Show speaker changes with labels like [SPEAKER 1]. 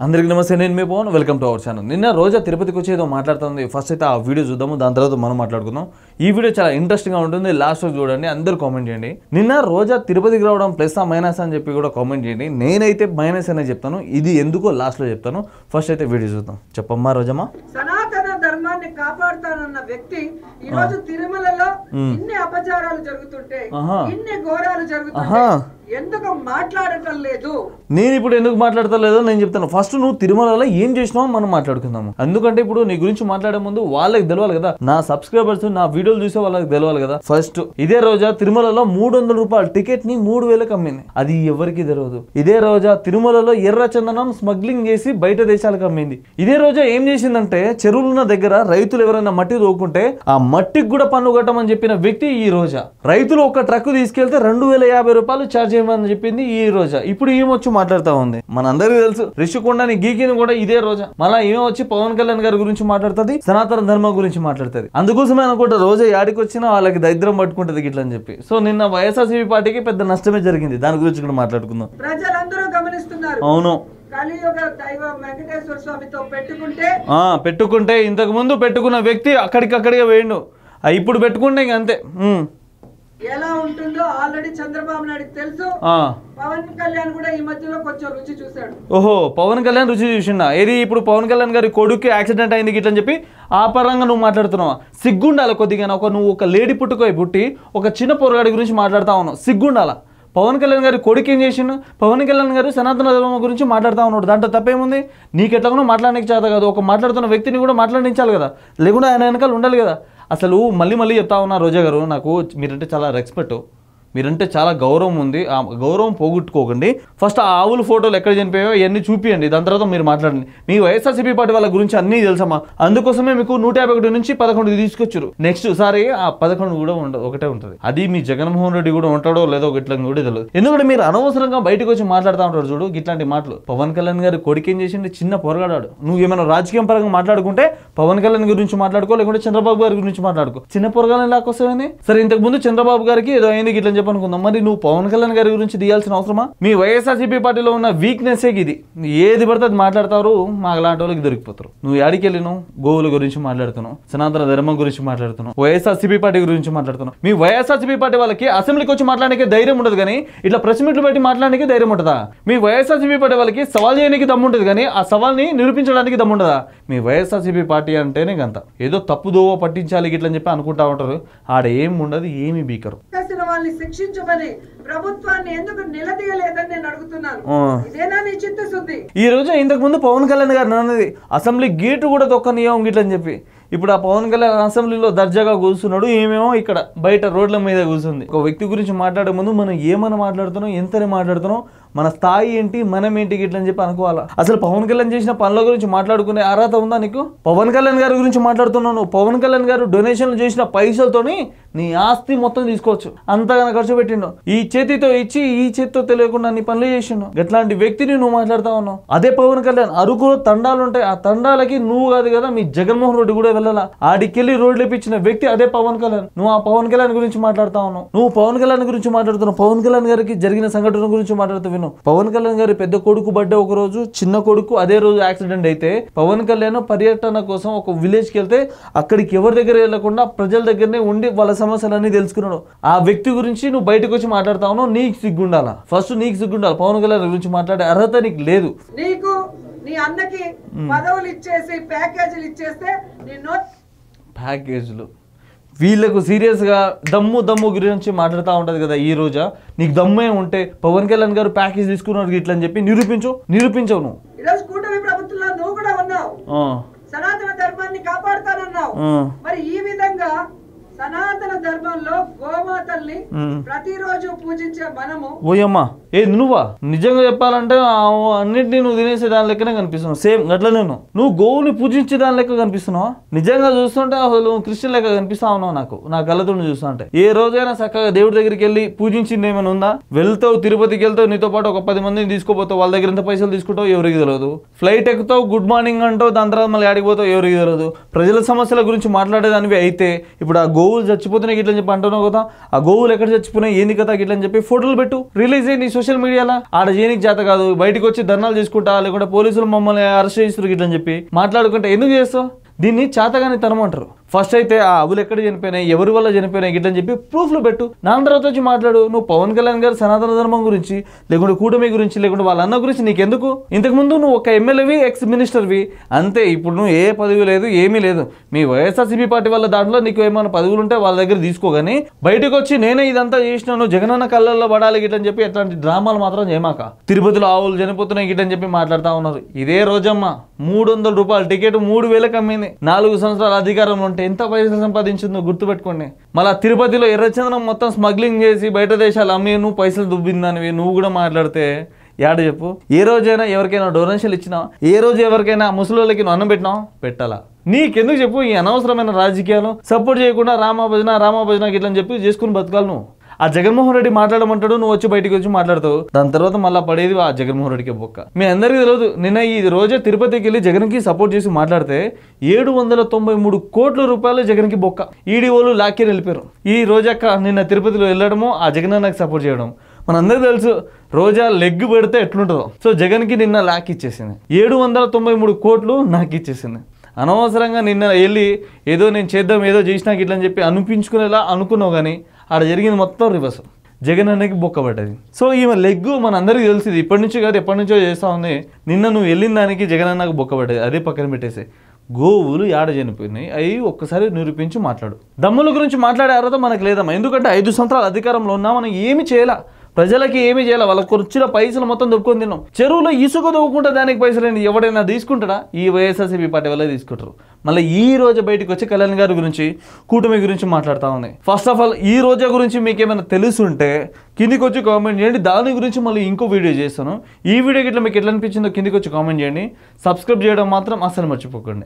[SPEAKER 1] అందరికీ నమస్తే, నేను మీ Pawan. Welcome to our channel. నిన్న రోజా తిరుపతికి వచ్చి ఏదో మాట్లాడుతుంది. ఫస్ట్ అయితే ఆ వీడియో చూద్దాము, దాని తర్వాత మనం మాట్లాడుకుందాం. ఈ వీడియో చాలా ఇంట్రెస్టింగ్గా ఉంటుంది, లాస్ట్ వరకు చూడండి. అందరూ కామెంట్ చేయండి. నిన్న రోజా తిరుపతికి రావడం ప్లస్ ఆ మైనస్ అని చెప్పి కూడా కామెంట్ చేయండి. నేనైతే మైనస్ అనే చెప్తాను, ఇది ఎందుకో లాస్ట్లో చెప్తాను. ఫస్ట్ అయితే వీడియో చూద్దాం. చెప్పమ్మా రోజమ్మా.
[SPEAKER 2] సనాతన ధర్మాన్ని కాపాడుతానన్న వ్యక్తి ఈ రోజు తిరుమలలో ఇన్ని అపచారాలు జరుగుతుంటే, ఇన్ని ఘోరాలు జరుగుతుంటే ఎందుకు మాట్లాడటం లేదు?
[SPEAKER 1] నేను ఇప్పుడు ఎందుకు మాట్లాడటం లేదో నేను చెప్తాను. ఫస్ట్ నువ్వు తిరుమలలో ఏం చేసినావు మనం మాట్లాడుకుందాము. ఎందుకంటే ఇప్పుడు నీ గురించి మాట్లాడే ముందు వాళ్ళకి తెలవాలి కదా, నా సబ్స్క్రైబర్స్ నా వీడియోలు చూసే వాళ్ళకి తెలవాలి కదా. ఫస్ట్ ఇదే రోజా తిరుమలలో 300 రూపాయల టికెట్ ని 3000కి అమ్మింది. అది ఎవరికి తెలియదు. ఇదే రోజా తిరుమలలో ఎర్ర చందనం స్మగ్లింగ్ చేసి బయట దేశాలకు అమ్మింది. ఇదే రోజా ఏం చేసిందంటే, చెరువులున్న దగ్గర రైతులు ఎవరైనా మట్టి తోకుంటే ఆ మట్టికి కూడా పన్ను కట్టమని చెప్పిన వ్యక్తి ఈ రోజా. రైతులు ఒక ట్రక్ తీసుకెళ్తే 2050 రూపాయలు ఛార్జ్ చేయమని చెప్పింది ఈ రోజా. ఇప్పుడు ఏమొచ్చి మాట్లాడుతా ఉంది. మనందరికీ తెలుసు రిషికొండని గీకిని కూడా ఇదే రోజా. మళ్ళీ ఏమో వచ్చి పవన్ కళ్యాణ్ గారి గురించి మాట్లాడుతుంది, సనాతన ధర్మం గురించి మాట్లాడుతుంది. అందుకోసమే అనుకుంటా రోజా యాడికి వచ్చినా వాళ్ళకి దరిద్రం పట్టుకుంటది గిట్లా అని చెప్పి. సో నిన్న వైఎస్ఆర్సీపీ పార్టీకి పెద్ద నష్టమే జరిగింది. దాని గురించి కూడా మాట్లాడుకుందాం.
[SPEAKER 2] ప్రజలందరూ గమనిస్తున్నారు.
[SPEAKER 1] అవును,
[SPEAKER 2] కలియుగ దైవం వెంకటేశ్వర స్వామితో
[SPEAKER 1] పెట్టుకుంటే ఇంతకు ముందు పెట్టుకున్న వ్యక్తి అక్కడికక్కడిగా వేయండు. ఇప్పుడు పెట్టుకుంటే ఇంక అంతే.
[SPEAKER 2] ఎలా ఉంటుందో ఆల్రెడీ చంద్రబాబు నాయుడు తెలుసు. పవన్ కళ్యాణ్ కూడా ఈ మధ్యలో కొంచెం రుచి చూశాడు.
[SPEAKER 1] ఓహో, పవన్ కళ్యాణ్ రుచి చూసిండా? ఏది ఇప్పుడు పవన్ కళ్యాణ్ గారి కొడుకు యాక్సిడెంట్ అయింది గిట్లని చెప్పి ఆ పరంగా నువ్వు మాట్లాడుతున్నావా? సిగ్గుండాల కొద్దిగా. నువ్వు ఒక లేడీ పుట్టి ఒక చిన్న పొరగాడి గురించి మాట్లాడుతా ఉన్నావు. సిగ్గుండాల. పవన్ కళ్యాణ్ గారి కొడుకు ఏం చేసిండు? పవన్ కళ్యాణ్ గారు సనాతన ధర్మం గురించి మాట్లాడుతూ ఉన్నాడు. దాంట్లో తప్పేముంది? నీకు ఎట్లాగో మాట్లాడడానికి చేత కాదు, ఒక మాట్లాడుతున్న వ్యక్తిని కూడా మాట్లాడించాలి కదా, లేకుండా ఆయన వెనకాల ఉండాలి కదా. అసలు మళ్ళీ చెప్తా ఉన్నా రోజా గారు, నాకు మీరంటే చాలా రెస్పెక్ట్, మీరంటే చాలా గౌరవం ఉంది. ఆ గౌరవం పోగొట్టుకోకండి. ఫస్ట్ ఆ ఆవుల ఫోటోలు ఎక్కడ చనిపోయాయో ఇవన్నీ చూపియండి, దాని తర్వాత మీరు మాట్లాడండి. మీ వైఎస్ఆర్సీపీ పార్టీ వాళ్ళ గురించి అన్నీ తెలుసమ్మా. అందుకోసమే మీకు 151 నుంచి 11 తీసుకొచ్చారు. నెక్స్ట్ సారి ఆ 11 కూడా ఒకటే ఉంటుంది. అది మీ జగన్మోహన్ రెడ్డి కూడా ఉంటాడో లేదో ఇట్లా కూడా తెలియదు. ఎందుకంటే మీరు అనవసరంగా బయటకు వచ్చి మాట్లాడుతూ ఉంటారు చూడు ఇట్లాంటి మాటలు. పవన్ కళ్యాణ్ గారి కొడుకు ఏం చేసింది? చిన్న పొరగాడాడు. నువ్వు ఏమైనా రాజకీయం పరంగా మాట్లాడుకుంటే పవన్ కళ్యాణ్ గురించి మాట్లాడుకో, లేకుంటే చంద్రబాబు గారి గురించి మాట్లాడుకో. చిన్న పొరగాలని లాక్కొస్తామని. సరే, ఇంతకు ముందు చంద్రబాబు గారికి ఏదో అయింది గిట్లని అనుకుందాం. మరి నువ్వు పవన్ కళ్యాణ్ గారి గురించి తీయాల్సిన అవసరమా? మీ వైఎస్ఆర్సీపీ పార్టీలో ఉన్న వీక్నెస్ ఇది. ఏది పడితే అది మాట్లాడతారు, మాకు లాంటి వాళ్ళకి దొరికిపోతారు. నువ్వు యాడికి వెళ్ళినావు? గోవుల గురించి మాట్లాడుతున్నావు, సనాతన ధర్మం గురించి మాట్లాడుతున్నావు, వైఎస్ఆర్సీపీ పార్టీ గురించి మాట్లాడుతున్నావు. మీ వైఎస్ఆర్సీపీ పార్టీ వాళ్ళకి అసెంబ్లీకి వచ్చి మాట్లాడడానికి ధైర్యం ఉండదు, కానీ ఇట్లా ప్రెస్ మీట్లు పెట్టి మాట్లాడడానికి ధైర్యం ఉంటుందా? మీ వైఎస్ఆర్సీపీ పార్టీ వాళ్ళకి సవాల్ చేయడానికి దమ్ము ఉంటుంది, కానీ ఆ సవాల్ని నిరూపించడానికి దమ్ము ఉండదా? మీ వైఎస్ఆర్సీపీ పార్టీ అంటేనే గంత ఏదో తప్పుదోవ పట్టించాలి గిట్లని చెప్పి అనుకుంటా ఉంటారు. ఆడ ఏం ఉండదు, ఏమి బీకరు.
[SPEAKER 2] శిక్షించమని ప్రభుత్వాన్ని ఎందుకు నిలదీయలేదని నేను అడుగుతున్నాను. ఇదేనా నీ చిత్తశుద్ధి?
[SPEAKER 1] ఈ రోజు ఇంతకు ముందు పవన్ కళ్యాణ్ గారు అన్నది అసెంబ్లీ గేటు కూడా తొక్కనియం గిట్లని చెప్పి. ఇప్పుడు ఆ పవన్ కళ్యాణ్ అసెంబ్లీలో దర్జాగా కూర్చున్నాడు, ఏమేమో ఇక్కడ బయట రోడ్ల మీద కూర్చుంది. ఒక వ్యక్తి గురించి మాట్లాడే ముందు మనం ఏమని మాట్లాడుతున్నాం, ఎంతని మాట్లాడుతున్నాం, మన స్థాయి ఏంటి, మనం ఏంటి గిట్లని చెప్పి అనుకోవాలా. అసలు పవన్ కళ్యాణ్ చేసిన పనుల గురించి మాట్లాడుకునే అర్హత ఉందా నీకు? పవన్ కళ్యాణ్ గారి గురించి మాట్లాడుతున్నాను. పవన్ కళ్యాణ్ గారు డొనేషన్లు చేసిన పైసలతోని నీ ఆస్తి మొత్తం తీసుకోవచ్చు, అంతగానో ఖర్చు పెట్టిండు. ఈ చేతితో ఇచ్చి ఈ చేతితో తెలియకుండా నీ పనులు చేసిండు. అట్లాంటి వ్యక్తిని నువ్వు మాట్లాడుతా ఉన్నావు. అదే పవన్ కళ్యాణ్ అరకులో తండాలు ఉంటాయి, ఆ తండాలకి నువ్వు కాదు కదా, మీ జగన్మోహన్ రెడ్డి కూడా వెళ్ళాలా. ఆడికెళ్ళి రోడ్లు ఇప్పించిన వ్యక్తి అదే పవన్ కళ్యాణ్. నువ్వు ఆ పవన్ కళ్యాణ్ గురించి మాట్లాడుతా ఉన్నావు. నువ్వు పవన్ కళ్యాణ్ గురించి మాట్లాడుతున్నావు. పవన్ కళ్యాణ్ గారికి జరిగిన సంఘటన గురించి మాట్లాడుతూ విను. పవన్ కళ్యాణ్ గారి పెద్ద కొడుకు బర్త్డే ఒక రోజు, చిన్న కొడుకు అదే రోజు యాక్సిడెంట్ అయితే పవన్ కళ్యాణ్ పర్యటన కోసం ఒక విలేజ్కి వెళ్తే అక్కడికి ఎవరి దగ్గర వెళ్లకుండా ప్రజల దగ్గరనే ఉండి వాళ్ళ సమస్యలన్నీ తెలుసుకున్నాడు. ఆ వ్యక్తి గురించి నువ్వు బయటకు వచ్చి మాట్లాడుతా ఉన్నావు. నీకు సిగ్గుండాలా? ఫస్ట్ నీకు సిగ్గుండాలి. పవన్ కళ్యాణ్ గురించి మాట్లాడే అర్హత నీకు లేదు.
[SPEAKER 2] నీకు నీ అన్నకి పదవులు ఇచ్చేసి ప్యాకేజీలు ఇచ్చేస్తే
[SPEAKER 1] ప్యాకేజీలు వీళ్ళకు సీరియస్గా దమ్ము గురించి మాట్లాడుతూ ఉంటుంది కదా. ఈ రోజా నీకు దమ్మే ఉంటే పవన్ కళ్యాణ్ గారు ప్యాకేజ్ తీసుకున్నారు ఇట్లా అని చెప్పి నిరూపించవు. నువ్వు
[SPEAKER 2] ఈరోజు కూటమి ప్రభుత్వంలో నువ్వు కూడా ఉన్నావు, సనాతన ధర్మాన్ని కాపాడుతానన్నావు. మరి ఈ విధంగా సనాతన ధర్మంలో గోమాతల్ని ప్రతిరోజు పూజించే మనము
[SPEAKER 1] ఓయమ్మా నువ్వా? నిజంగా చెప్పాలంటే అన్నింటినీ నువ్వు తినేసే దాని లెక్కనే కనిపిస్తున్నావు. సేమ్ అట్లా నువ్వు గోవుని పూజించే దాని లెక్క కనిపిస్తున్నావు. నిజంగా చూస్తుంటే అసలు క్రిస్టియన్ లెక్క కనిపిస్తా ఉన్నావు నా కళ్ళతో చూస్తుంటే. ఏ రోజైనా చక్కగా దేవుడి దగ్గరికి వెళ్ళి పూజించింది ఏమైనా ఉందా? వెళ్తావు, తిరుపతికి వెళ్తావు, నీతో పాటు ఒక 10 మందిని తీసుకోపోతావు, వాళ్ళ దగ్గర ఎంత పైసలు తీసుకుంటావు ఎవరికి తెలియదు. ఫ్లైట్ ఎక్కుతావు, గుడ్ మార్నింగ్ అంటావు, దాని తర్వాత మళ్ళీ ఆడికి పోతావు, ఎవరికి తెలియదు. ప్రజల సమస్యల గురించి మాట్లాడేదానివి అయితే ఇప్పుడు ఆ గోవులు చచ్చిపోతున్నాయి ఇట్లని చెప్పి అంటున్నావు కదా, ఆ గోవులు ఎక్కడ చచ్చిపోయినాయి ఏంది కదా ఇట్లని చెప్పి ఫోటోలు పెట్టు, రిలీజ్ అయ్యి నీ సోషల్ మీడియాలో. ఆడ చేయనికి చేత కాదు, బయటకు వచ్చి ధర్నాలు చేసుకుంటా లేకుంటే పోలీసులు మమ్మల్ని అరెస్ట్ చేస్తారు ఇట్లని చెప్పి మాట్లాడుకుంటే ఎందుకు చేస్తావు? దీన్ని చేతగాని తనం అంటారు. ఫస్ట్ అయితే ఆ అవులు ఎక్కడ చనిపోయినాయి, ఎవరి వల్ల చనిపోయినాయి గిట్లని చెప్పి ప్రూఫ్లు పెట్టు. నాన్న తర్వాత వచ్చి మాట్లాడు. నువ్వు పవన్ కళ్యాణ్ గారు సనాతన ధర్మం గురించి లేకుంటే కూటమి గురించి లేకుంటే వాళ్ళ అన్న గురించి నీకెందుకు? ఇంతకుముందు నువ్వు ఒక ఎమ్మెల్యేవి, ఎక్స్ మినిస్టర్వి అంతే. ఇప్పుడు నువ్వు ఏ పదవి లేదు, ఏమీ లేదు. మీ వైఎస్ఆర్సీపీ పార్టీ వాళ్ళ దాంట్లో నీకు ఏమైనా పదవులు ఉంటే వాళ్ళ దగ్గర తీసుకోగాని బయటకు వచ్చి నేనే ఇదంతా చేసినాను, జగనన్న కళ్ళల్లో పడాలి గిట్లని చెప్పి ఎట్లాంటి డ్రామాలు మాత్రం చేయమాక. తిరుపతిలో ఆవులు చనిపోతున్నాయి గిట్లని చెప్పి మాట్లాడుతూ ఉన్నారు. ఇదే రోజమ్మ 300 రూపాయలు టికెట్ 3000 అమ్మింది. 4 సంవత్సరాల అధికారంలో ఉంటే ఎంత పైసలు సంపాదించిందో గుర్తుపెట్టుకోండి. మళ్ళీ తిరుపతిలో ఎర్రచందనం మొత్తం స్మగ్లింగ్ చేసి బయట దేశాలు అమ్మి నువ్వు పైసలు దుబ్బిందానివి నువ్వు కూడా మాట్లాడితే యాడ చెప్పు? ఏ రోజైనా ఎవరికైనా డొనేషన్లు ఇచ్చినా, ఏ రోజు ఎవరికైనా ముసలోళ్ళకి నువ్వు అన్నం పెట్టినావు? పెట్టాలా? నీకెందుకు చెప్పు ఈ అనవసరమైన రాజకీయాలు? సపోర్ట్ చేయకుండా రామభజన ఇట్లని చెప్పి చేసుకుని బతకాలి నువ్వు. ఆ జగన్మోహన్ రెడ్డి మాట్లాడమంటాడు, నువ్వు వచ్చి బయటికి వచ్చి మాట్లాడతావు. దాని తర్వాత మళ్ళీ పడేది ఆ జగన్మోహన్ రెడ్డికి బొక్క. మీ అందరికీ తెలియదు, నిన్న ఈ రోజే తిరుపతికి వెళ్ళి జగన్కి సపోర్ట్ చేసి మాట్లాడితే 793 కోట్ల రూపాయలు జగన్కి బొక్క. ఈడీఓలు లాక్కి వెళ్ళిపోయారు. ఈ రోజక్క నిన్న తిరుపతిలో వెళ్ళడము ఆ జగనన్నకి సపోర్ట్ చేయడం మనందరికీ తెలుసు. రోజా లెగ్ పెడితే ఎట్లుంటుందో. సో జగన్కి నిన్న లాక్ ఇచ్చేసింది, 793 కోట్లు నాకు ఇచ్చేసింది. అనవసరంగా నిన్న వెళ్ళి ఏదో నేను చేద్దాం ఏదో చేసినాక ఇట్లని చెప్పి అనిపించుకునేలా అనుకున్నావు, కానీ ఆడ జరిగింది మొత్తం రివర్స్. జగన్ అన్నకి బొక్క పడ్డది. సో ఈమె లెగ్గు మన అందరికీ తెలిసింది, ఇప్పటి నుంచి కాదు ఎప్పటి నుంచో చేస్తూ ఉంది. నిన్న నువ్వు వెళ్ళిన దానికి జగన్ అన్నకు బొక్క పడ్డది. అదే పక్కన పెట్టేసి గోవులు యాడ చనిపోయినాయి అవి ఒక్కసారి నిరూపించి మాట్లాడు. దమ్ముల గురించి మాట్లాడే అర్హత మనకు లేదమ్మా. ఎందుకంటే 5 సంవత్సరాల అధికారంలో ఉన్నా మనం ఏమి చేయాల, ప్రజలకి ఏమి చేయాలి? వాళ్ళకి వచ్చిన పైసలు మొత్తం దొరుకుని తిన్నాం. చెరువులో ఇసుక దొరుకుంటే దానికి పైసలు ఏంటి? ఎవడైనా తీసుకుంటాడా? ఈ వైఎస్ఆర్సీపీ పార్టీ వల్ల తీసుకుంటారు. మళ్ళీ ఈ రోజు బయటకు వచ్చి కళ్యాణ్ గారి గురించి కూటమి గురించి మాట్లాడుతూ ఉన్నాయి. ఫస్ట్ ఆఫ్ ఆల్ ఈ రోజా గురించి మీకు ఏమైనా తెలుసుంటే కిందికి వచ్చి కామెంట్ చేయండి. దాని గురించి మళ్ళీ ఇంకో వీడియో చేస్తాను. ఈ వీడియోకి ఇట్లా మీకు ఎట్లా అనిపించిందో కిందికి వచ్చి కామెంట్ చేయండి. సబ్స్క్రైబ్ చేయడం మాత్రం అసలు మర్చిపోకండి.